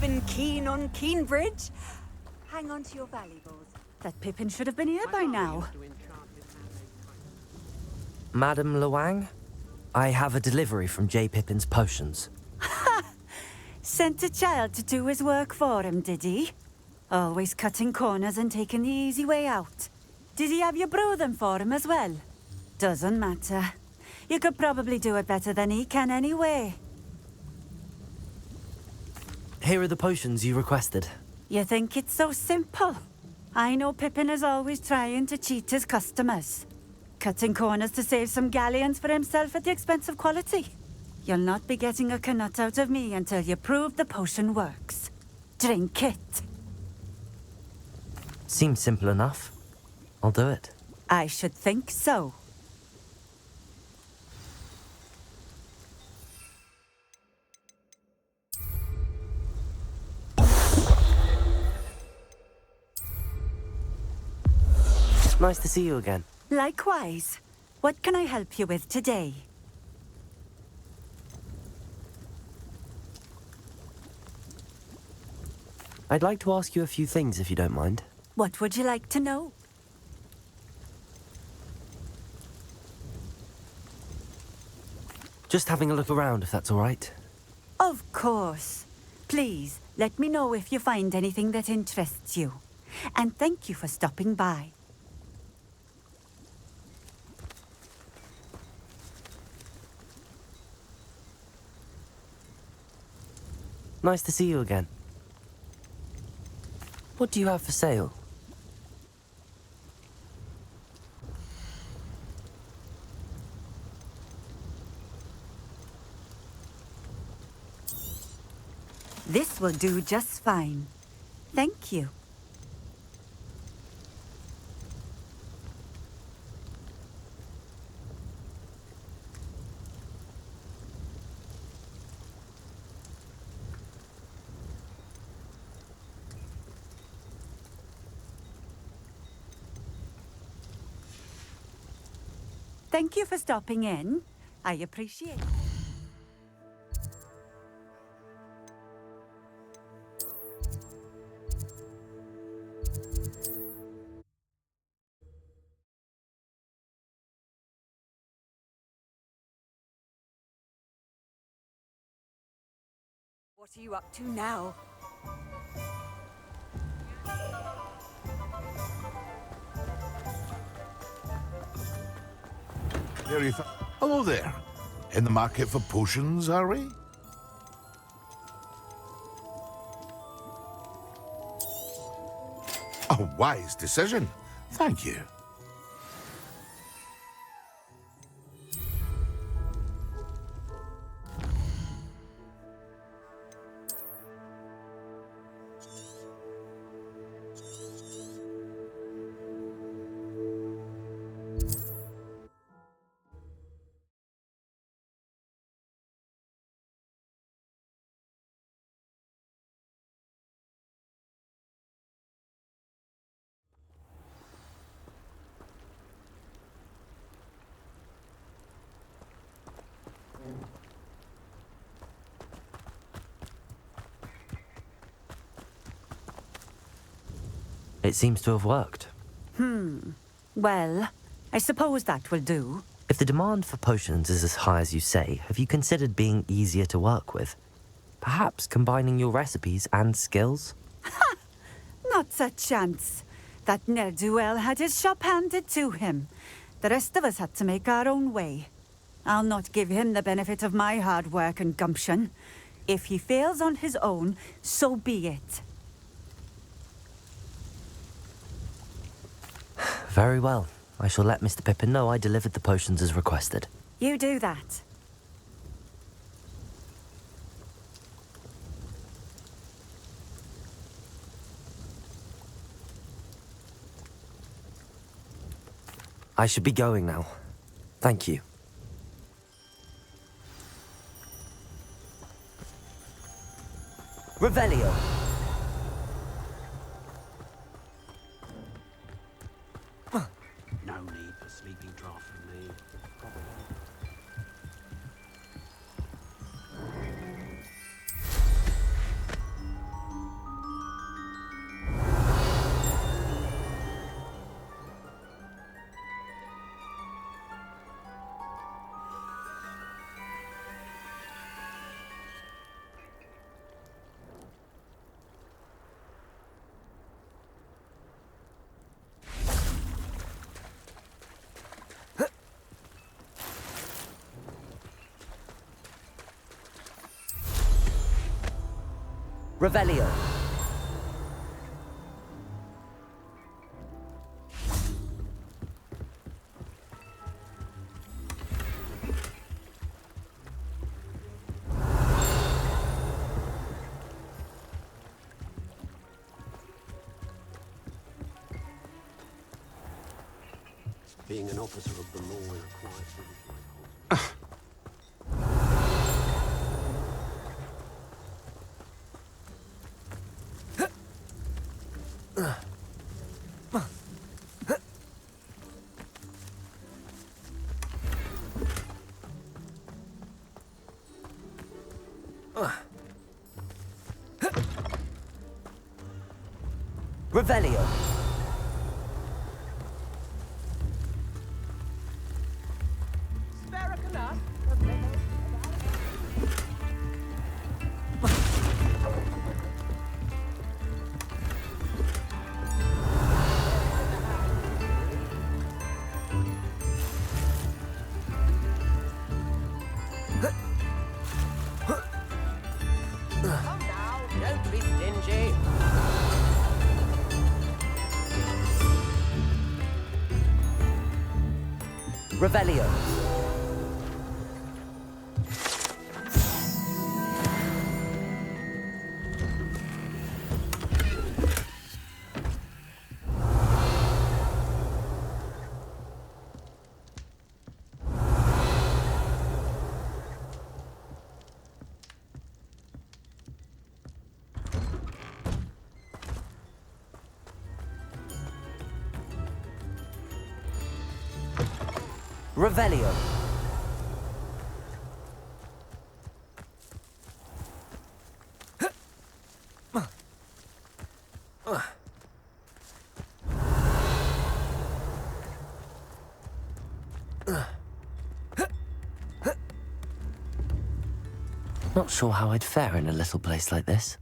Pippin keen on Keenbridge? Hang on to your valuables. That Pippin should have been here by now. Madam Luang, I have a delivery from J. Pippin's potions. Ha! Sent a child to do his work for him, did he? Always cutting corners and taking the easy way out. Did he have you brew them for him as well? Doesn't matter. You could probably do it better than he can anyway. Here are the potions you requested. You think it's so simple? I know Pippin is always trying to cheat his customers. Cutting corners to save some galleons for himself at the expense of quality. You'll not be getting a canut out of me until you prove the potion works. Drink it. Seems simple enough. I'll do it. I should think so. Nice to see you again. Likewise. What can I help you with today? I'd like to ask you a few things if you don't mind. What would you like to know? Just having a look around, if that's all right. Of course. Please, let me know if you find anything that interests you. And thank you for stopping by. Nice to see you again. What do you have for sale? This will do just fine. Thank you. Thank you for stopping in. I appreciate it. What are you up to now? Hello there. In the market for potions, are we? A wise decision. Thank you. It seems to have worked. Well, I suppose that will do. If the demand for potions is as high as you say, have you considered being easier to work with? Perhaps combining your recipes and skills? Not a chance. That ne'er-do-well had his shop handed to him. The rest of us had to make our own way. I'll not give him the benefit of my hard work and gumption. If he fails on his own, so be it. Very well. I shall let Mr. Pippin know I delivered the potions as requested. You do that. I should be going now. Thank you. Revelio. No need for sleeping draft from me. Revelio. Being an officer of the law in a quiet village like Hogwarts. Revelio. Come now, don't be stingy. Revelio. Revelio. Not sure how I'd fare in a little place like this.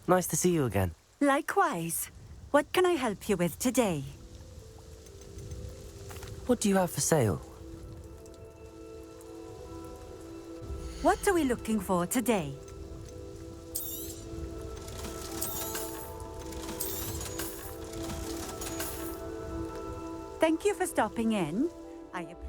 Nice to see you again. Likewise. What can I help you with today? What do you have for sale? What are we looking for today? Thank you for stopping in. I appreciate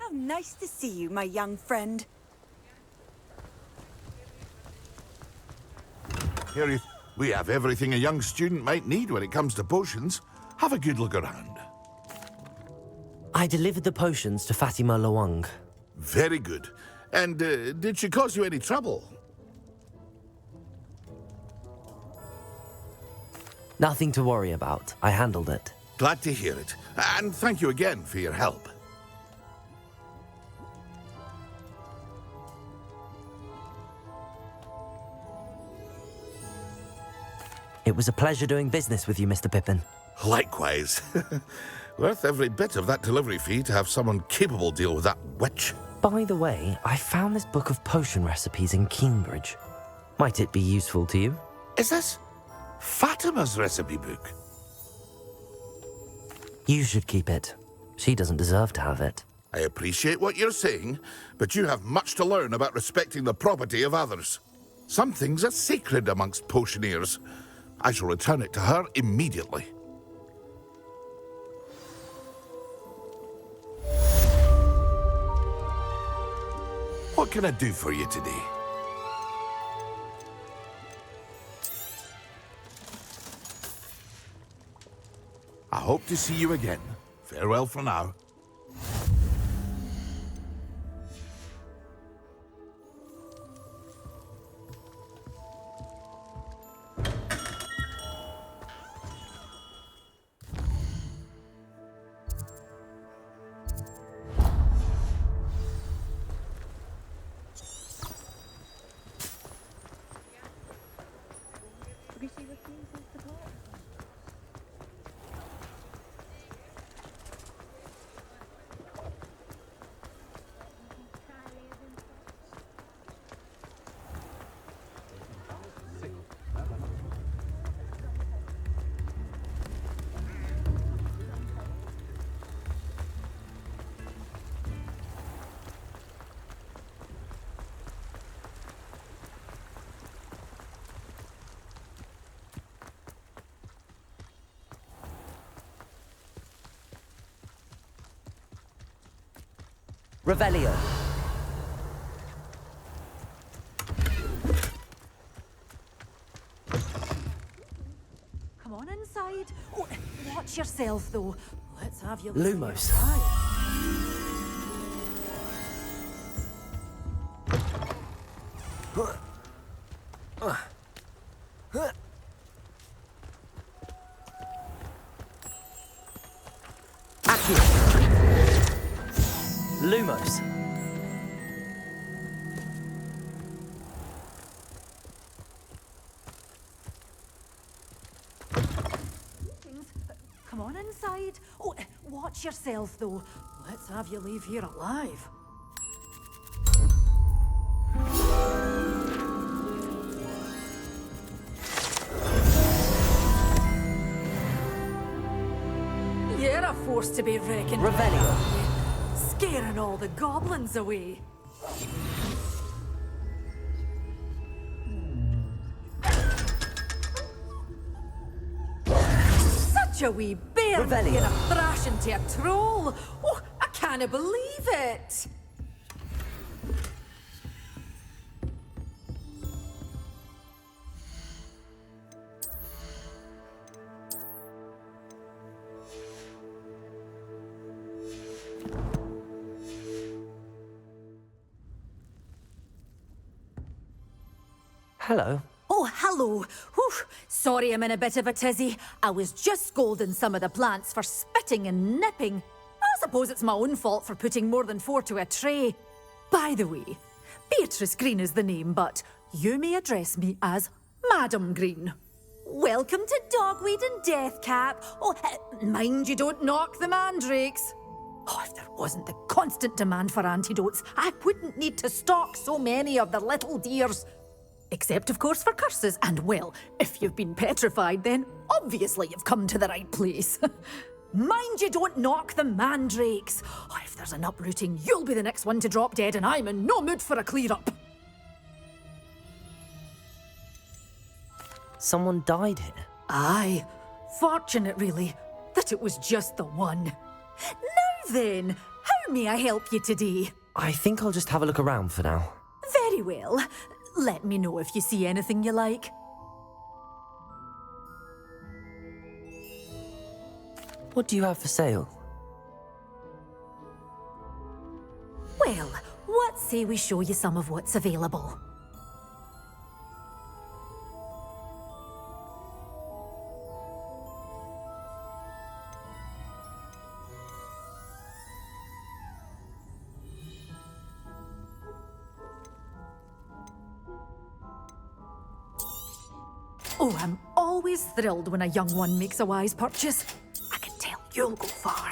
How nice to see you, my young friend. Here, we have everything a young student might need when it comes to potions. Have a good look around. I delivered the potions to Fatima Lawang. Very good. And did she cause you any trouble? Nothing to worry about. I handled it. Glad to hear it. And thank you again for your help. It was a pleasure doing business with you, Mr. Pippin. Likewise. Worth every bit of that delivery fee to have someone capable deal with that witch. By the way, I found this book of potion recipes in Cambridge. Might it be useful to you? Is this Fatima's recipe book? You should keep it. She doesn't deserve to have it. I appreciate what you're saying, but you have much to learn about respecting the property of others. Some things are sacred amongst potioneers. I shall return it to her immediately. What can I do for you today? I hope to see you again. Farewell for now. Revelio. Come on inside. Oh, watch yourself, though. Let's have you... Lumos. Lumos. Come on inside. Oh, watch yourself, though. Let's have you leave here alive. You're a force to be reckoned with. Revelio. Scaring all the goblins away. Such a wee bear Revelio. being a thrashing to a troll. Oh, I can't believe it. Hello. Oh, hello. Whew. Sorry I'm in a bit of a tizzy. I was just scolding some of the plants for spitting and nipping. I suppose it's my own fault for putting more than 4 to a tray. By the way, Beatrice Green is the name, but you may address me as Madam Green. Welcome to Dogweed and Deathcap. Oh, mind you don't knock the mandrakes. Oh, if there wasn't the constant demand for antidotes, I wouldn't need to stock so many of the little dears. Except, of course, for curses. And, well, if you've been petrified, then obviously you've come to the right place. Mind you don't knock the mandrakes. Oh, if there's an uprooting, you'll be the next one to drop dead, and I'm in no mood for a clear-up. Someone died here. Aye. Fortunate, really, that it was just the one. Now then, how May I help you today? I think I'll just have a look around for now. Very well. Let me know if you see anything you like. What do you have for sale? Well, what say we show you some of what's available? Oh, I'm always thrilled when a young one makes a wise purchase. I can tell you'll go far.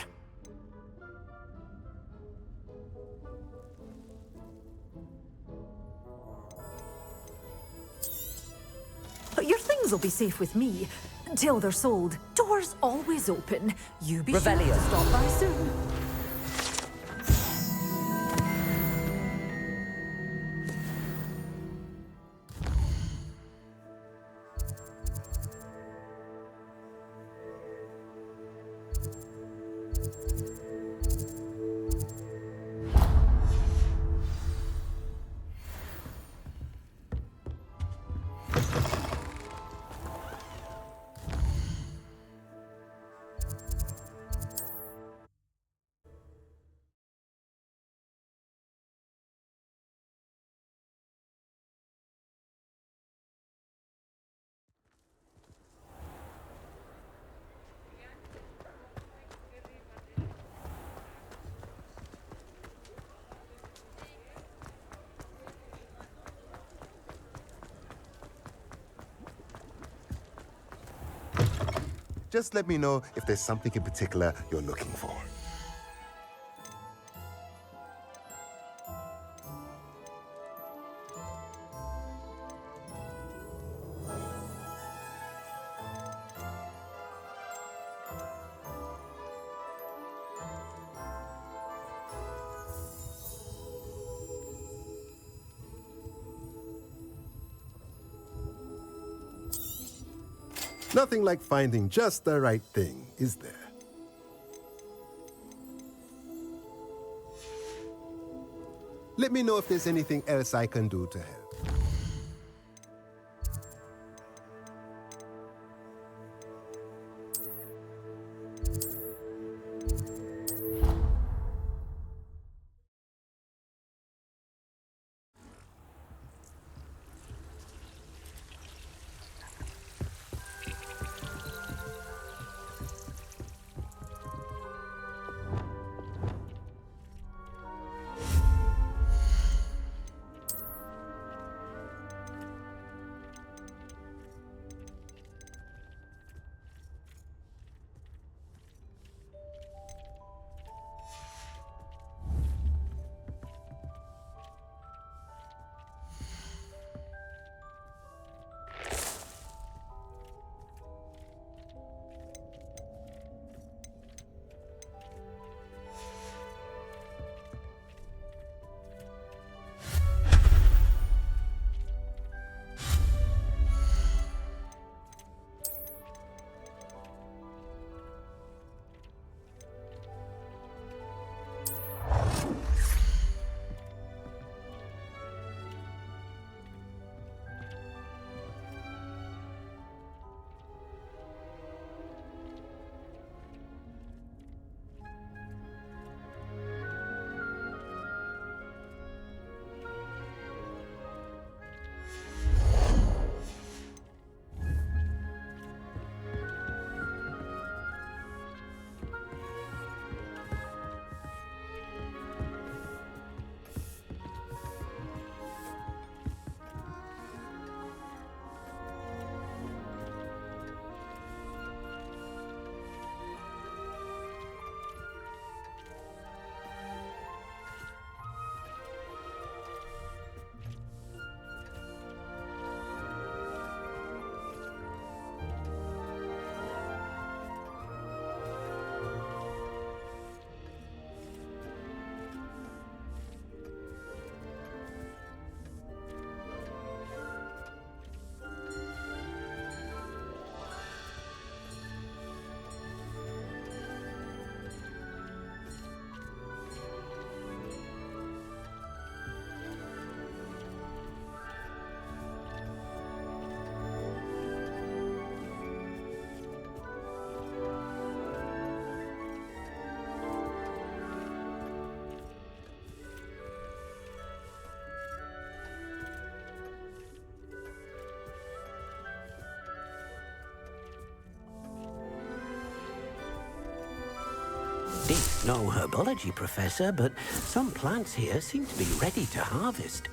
But your things will be safe with me until they're sold. Doors always open. You be sure Revelio. to stop by soon. Just let me know if there's something in particular you're looking for. Nothing like finding just the right thing, is there? Let me know if there's anything else I can do to help. Dick's no herbology professor, but some plants here seem to be ready to harvest.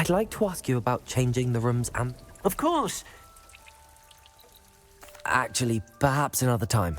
I'd like to ask you about changing the room's Of course. Actually, perhaps another time.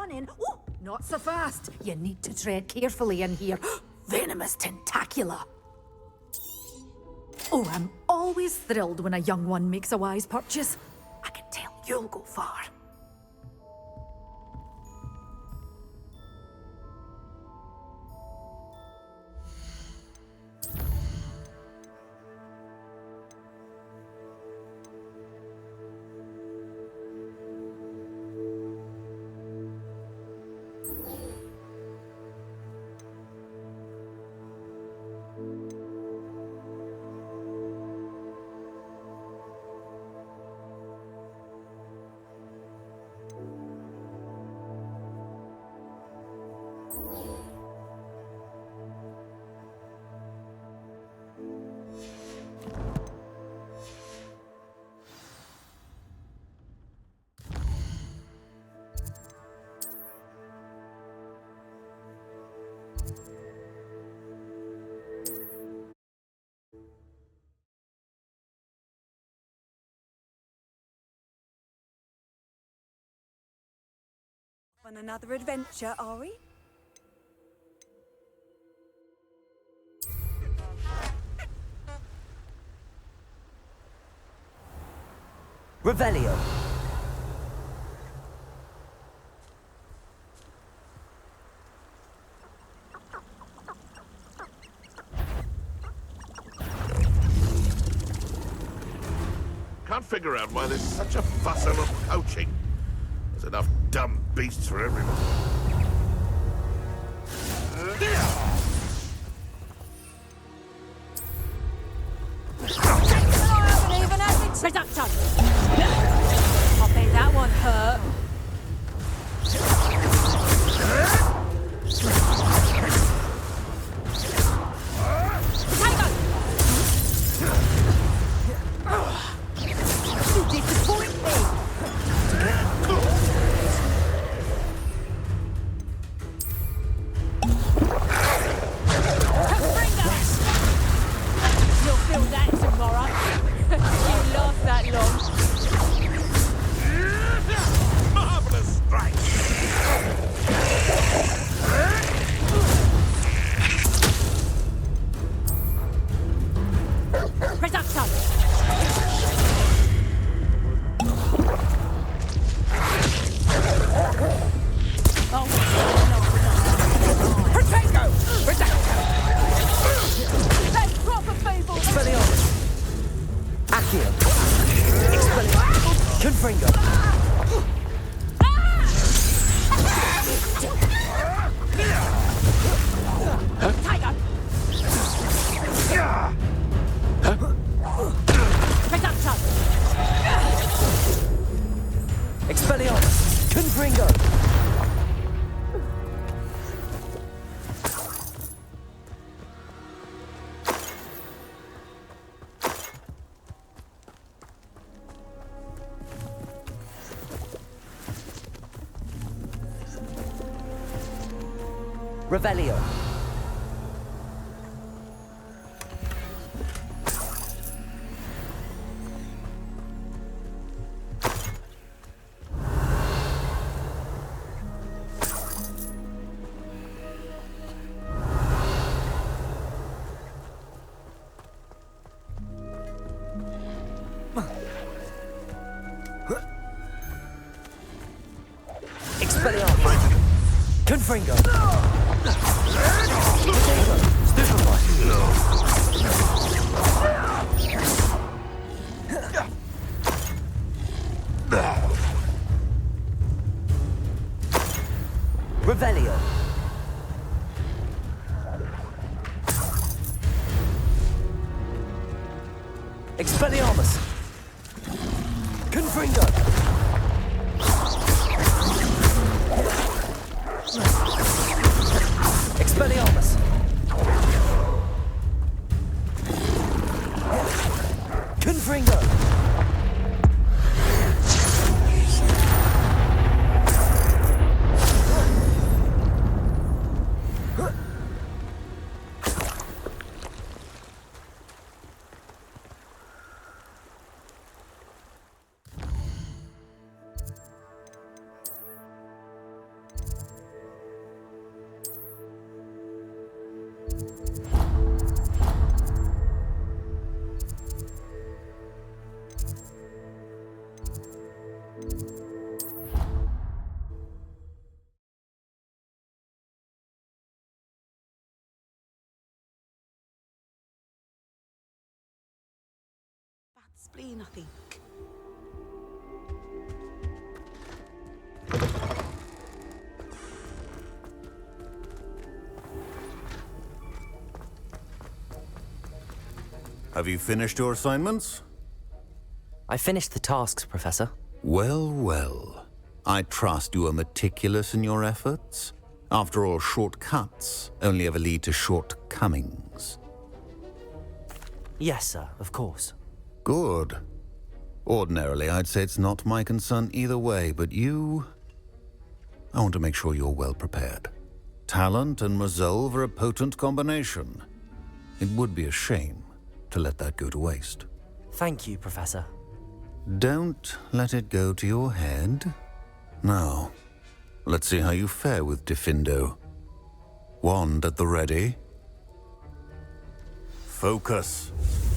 on in. Oh, not so fast. You need to tread carefully in here. Venomous tentacula. Oh, I'm always thrilled when a young one makes a wise purchase. I can tell you'll go far. On another adventure, are we? Revelio. Can't figure out why there's such a fuss over poaching. There's enough dumb beasts for everyone. Reduction! I bet that one hurt. Potato! You disappoint me! You'll feel that tomorrow. You last that long. Marvelous strike! Reduction! Oh, Potato! Reduction! That's proper fable! Expelliarmus. Accio. Expelliarmus. Confringo. Tiger! Reduction! Expelliarmus. Confringo. Revelio. Expelliarmus. Confringo. Revelio. Expelliarmus. Confringo. Expelliarmus. Confringo. spleen, I think. Have you finished your assignments? I finished the tasks, Professor. Well, well. I trust you are meticulous in your efforts. After all, shortcuts only ever lead to shortcomings. Yes, sir, of course. Good. Ordinarily, I'd say it's not my concern either way, but you... I want to make sure you're well prepared. Talent and resolve are a potent combination. It would be a shame to let that go to waste. Thank you, Professor. Don't let it go to your head. Now, let's see how you fare with Diffindo. Wand at the ready. Focus.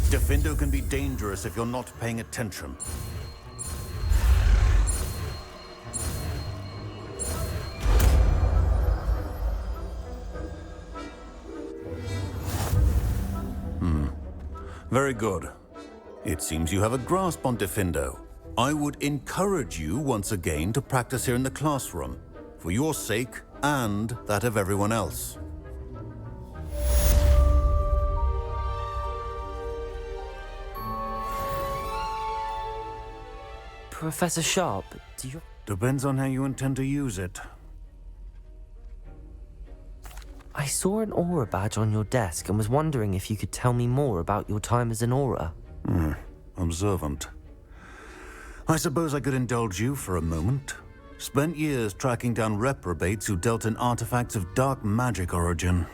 Diffindo can be dangerous if you're not paying attention. Very good. It seems you have a grasp on Diffindo. I would encourage you once again to practice here in the classroom, for your sake and that of everyone else. Professor Sharp, do you... Depends on how you intend to use it. I saw an aura badge on your desk and was wondering if you could tell me more about your time as an aura. Observant. I suppose I could indulge you for a moment. Spent years tracking down reprobates who dealt in artifacts of dark magic origin.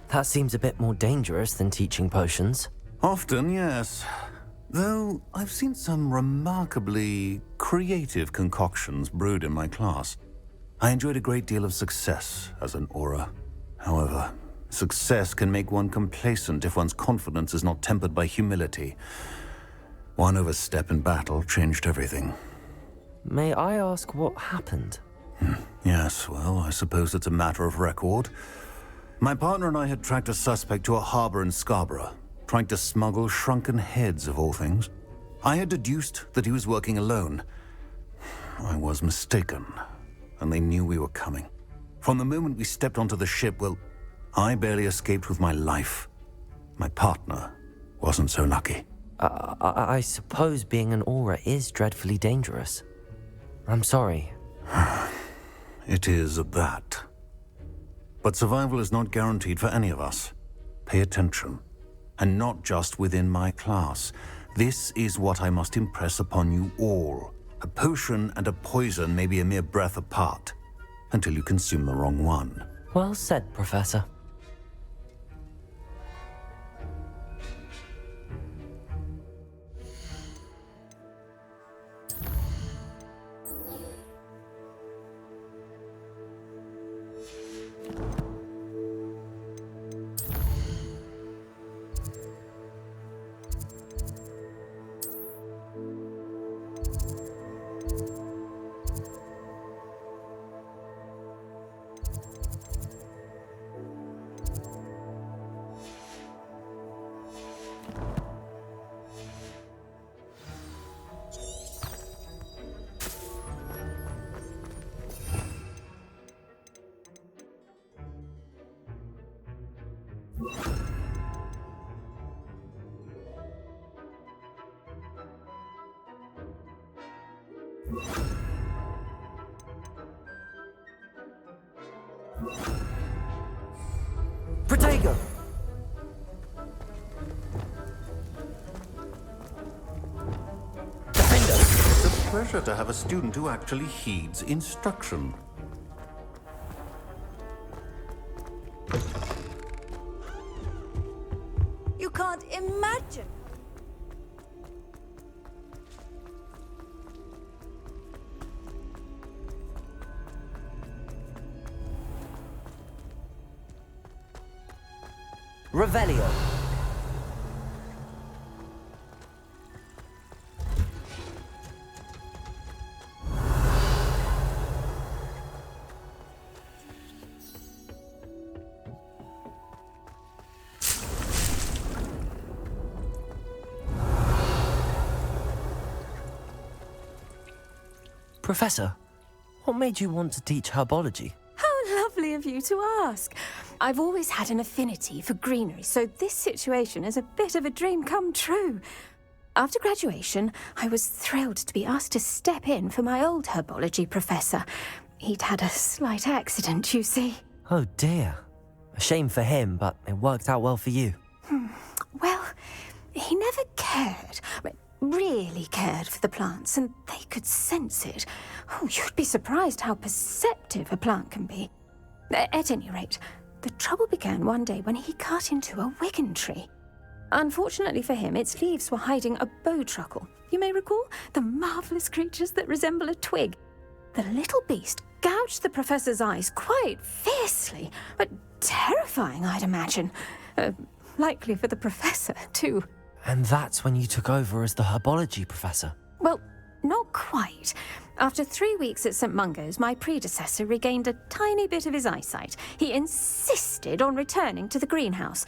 That seems a bit more dangerous than teaching potions. Often, yes. Though I've seen some remarkably creative concoctions brewed in my class. I enjoyed a great deal of success as an aura. However, success can make one complacent if one's confidence is not tempered by humility. One overstep in battle changed everything. May I ask what happened? Yes, well, I suppose it's a matter of record. My partner and I had tracked a suspect to a harbor in Scarborough, trying to smuggle shrunken heads of all things. I had deduced that he was working alone. I was mistaken, and they knew we were coming. From the moment we stepped onto the ship, well, I barely escaped with my life. My partner wasn't so lucky. I suppose being an aura is dreadfully dangerous. I'm sorry. It is at that. But survival is not guaranteed for any of us. Pay attention. And not just within my class. This is what I must impress upon you all. A potion and a poison may be a mere breath apart, until you consume the wrong one. Well said, Professor. Protego! It's a pleasure to have a student who actually heeds instruction. You can't imagine. Revelio. Professor, what made you want to teach herbology? How lovely of you to ask. I've always had an affinity for greenery, so this situation is a bit of a dream come true. After graduation, I was thrilled to be asked to step in for my old herbology professor. He'd had a slight accident, you see. Oh dear. A shame for him, but it worked out well for you. Well, he never cared, really cared for the plants, and they could sense it. Oh, you'd be surprised how perceptive a plant can be. At any rate, the trouble began one day when he cut into a wigan tree. Unfortunately for him, its leaves were hiding a bowtruckle. You may recall the marvellous creatures that resemble a twig. The little beast gouged the professor's eyes quite fiercely, but terrifying, I'd imagine. Likely for the professor, too. And that's when you took over as the herbology professor? Well, not quite. After 3 weeks at St. Mungo's, my predecessor regained a tiny bit of his eyesight. He insisted on returning to the greenhouse.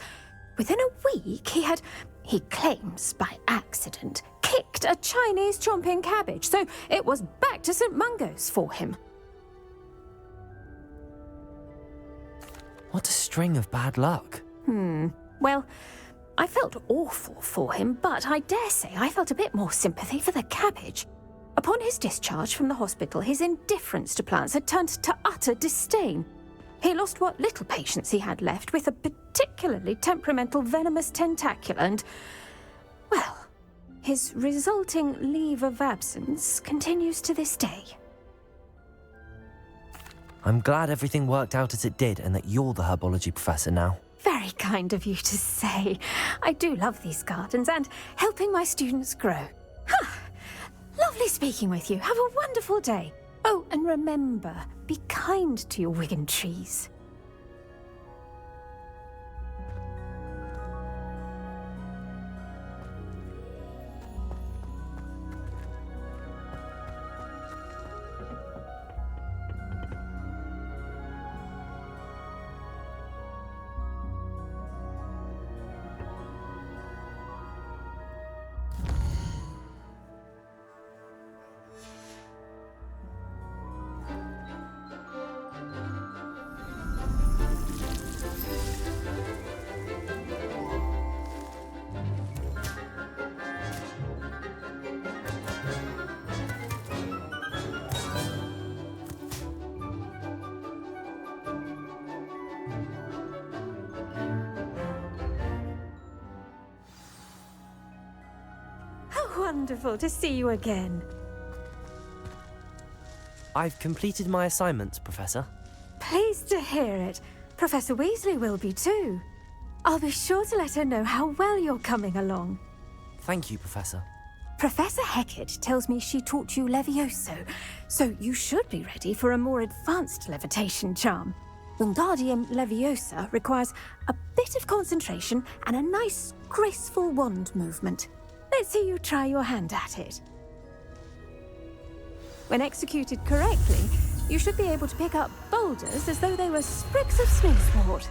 Within a week, he claims by accident, kicked a Chinese chomping cabbage, so it was back to St. Mungo's for him. What a string of bad luck. Well, I felt awful for him, but I dare say I felt a bit more sympathy for the cabbage. Upon his discharge from the hospital, his indifference to plants had turned to utter disdain. He lost what little patience he had left with a particularly temperamental venomous tentacula and, well, his resulting leave of absence continues to this day. I'm glad everything worked out as it did and that you're the herbology professor now. Very kind of you to say. I do love these gardens and helping my students grow. Lovely speaking with you. Have a wonderful day. Oh, and remember, be kind to your wigan trees. Wonderful to see you again. I've completed my assignments, Professor. Pleased to hear it. Professor Weasley will be too. I'll be sure to let her know how well you're coming along. Thank you, Professor. Professor Hecat tells me she taught you Levioso, so you should be ready for a more advanced levitation charm. Wingardium Leviosa requires a bit of concentration and a nice, graceful wand movement. Let's see you try your hand at it. When executed correctly, you should be able to pick up boulders as though they were sprigs of sneezewort.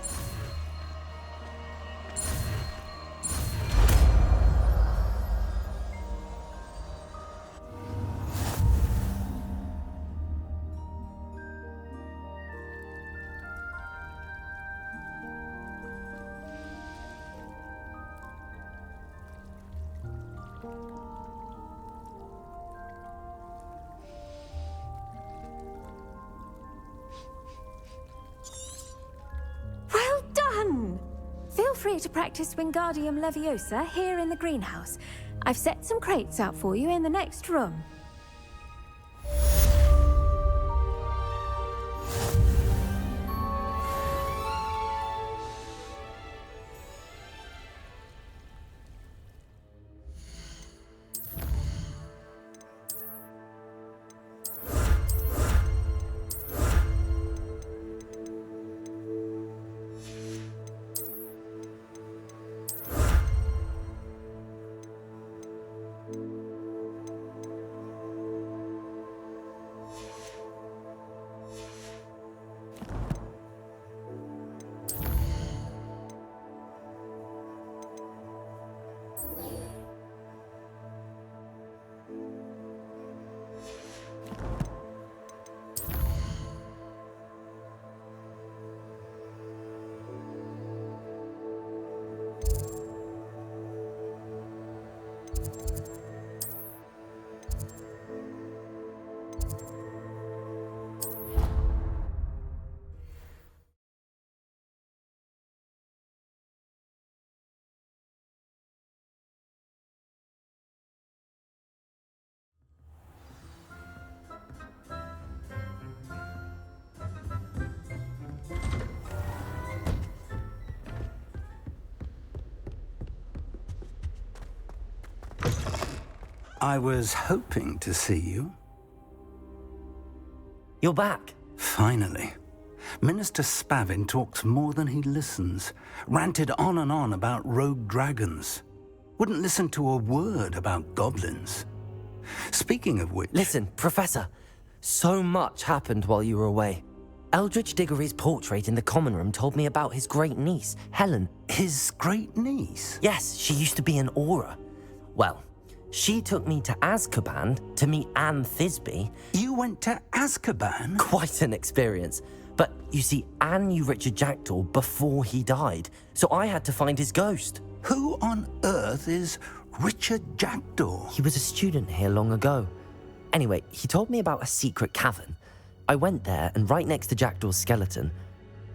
Feel free to practice Wingardium Leviosa here in the greenhouse. I've set some crates out for you in the next room. I was hoping to see you. You're back. Finally. Minister Spavin talks more than he listens. Ranted on and on about rogue dragons. Wouldn't listen to a word about goblins. Speaking of which... Listen, Professor. So much happened while you were away. Eldridge Diggory's portrait in the common room told me about his great niece, Helen. His great niece? Yes, she used to be an Auror. Well, she took me to Azkaban to meet Anne Thisbe. You went to Azkaban? Quite an experience. But you see, Anne knew Richard Jackdaw before he died, so I had to find his ghost. Who on earth is Richard Jackdaw? He was a student here long ago. Anyway, he told me about a secret cavern. I went there, and right next to Jackdaw's skeleton,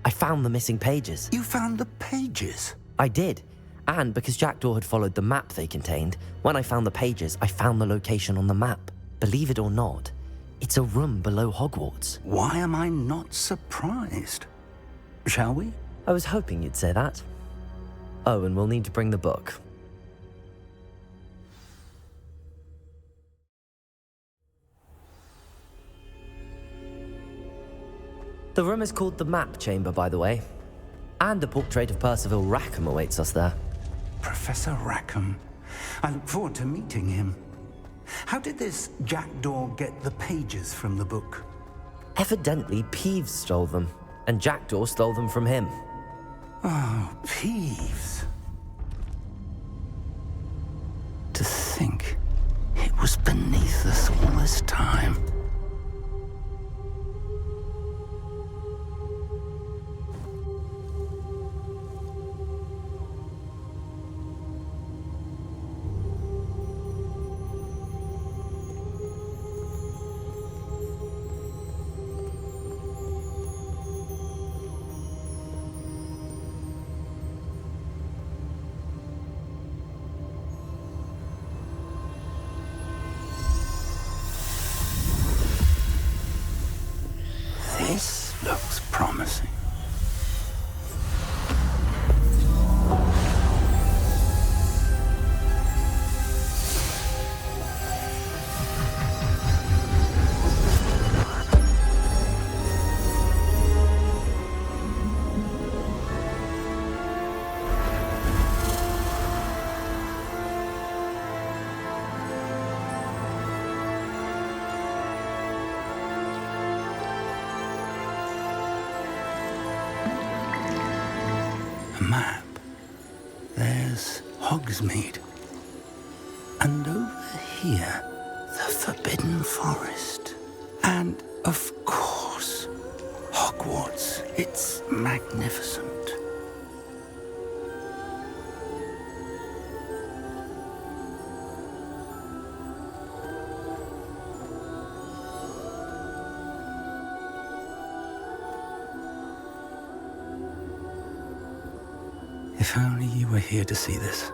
I found the missing pages. You found the pages? I did. And because Jackdaw had followed the map they contained, when I found the pages, I found the location on the map. Believe it or not, it's a room below Hogwarts. Why am I not surprised? Shall we? I was hoping you'd say that. Oh, and we'll need to bring the book. The room is called the Map Chamber, by the way. And a portrait of Percival Rackham awaits us there. Professor Rackham. I look forward to meeting him. How did this Jackdaw get the pages from the book? Evidently, Peeves stole them, and Jackdaw stole them from him. Oh, Peeves. To think it was beneath us all this time. This looks promising. Map. There's Hogsmeade. And over here, the Forbidden Forest. And, of course, Hogwarts. It's magnificent. If only you were here to see this.